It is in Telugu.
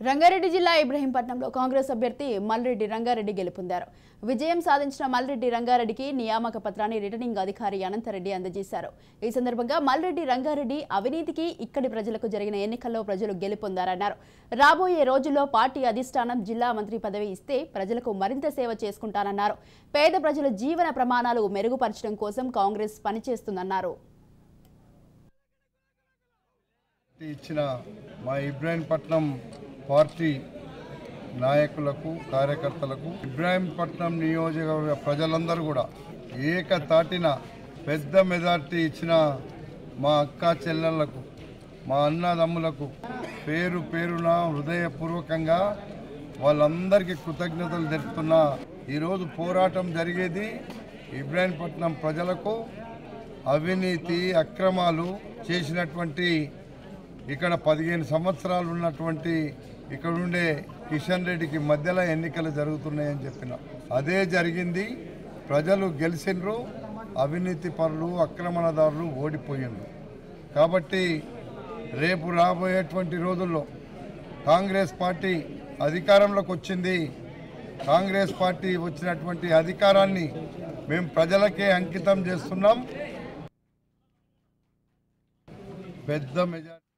రంగారెడ్డి జిల్లా ఇబ్రహీంపట్నంలో కాంగ్రెస్ అభ్యర్థి మల్రెడ్డి రంగారెడ్డి గెలుపొందారు. విజయం సాధించిన మల్రెడ్డి రంగారెడ్డికి నియామక పత్రాన్ని రిటర్నింగ్ అధికారి అనంతరెడ్డి అందజేశారు. ఈ సందర్భంగా మల్రెడ్డి రంగారెడ్డి అవినీతికి ఇక్కడి ప్రజలకు జరిగిన ఎన్నికల్లో ప్రజలు గెలుపొందారన్నారు. రాబోయే రోజుల్లో పార్టీ అధిష్టానం జిల్లా మంత్రి పదవి ఇస్తే ప్రజలకు మరింత సేవ చేసుకుంటానన్నారు. పేద ప్రజల జీవన ప్రమాణాలు మెరుగుపరచడం కోసం కాంగ్రెస్ పనిచేస్తుందన్నారు. ఇచ్చిన మా ఇబ్రహీంపట్నం పార్టీ నాయకులకు కార్యకర్తలకు ఇబ్రహీంపట్నం నియోజకవర్గ ప్రజలందరూ కూడా ఏకతాటిన పెద్ద మెజార్టీ ఇచ్చిన మా అక్క చెల్లెళ్లకు మా అన్నదమ్ములకు పేరు పేరున హృదయపూర్వకంగా వాళ్ళందరికీ కృతజ్ఞతలు తెలుపుతున్నా. ఈరోజు పోరాటం జరిగేది ఇబ్రహీంపట్నం ప్రజలకు అవినీతి అక్రమాలు చేసినటువంటి ఇక్కడ 15 సంవత్సరాలు ఉన్నటువంటి ఇక్కడ ఉండే కిషన్ రెడ్డికి మధ్యలో ఎన్నికలు జరుగుతున్నాయని చెప్పిన అదే జరిగింది. ప్రజలు గెలిచిండ్రు, అవినీతి పరులు ఆక్రమణదారులు ఓడిపోయిండ్రు. కాబట్టి రేపు రాబోయేటువంటి రోజుల్లో కాంగ్రెస్ పార్టీ అధికారంలోకి వచ్చింది. కాంగ్రెస్ పార్టీ వచ్చినటువంటి అధికారాన్ని మేము ప్రజలకే అంకితం చేస్తున్నాం. పెద్ద మెజారిటీ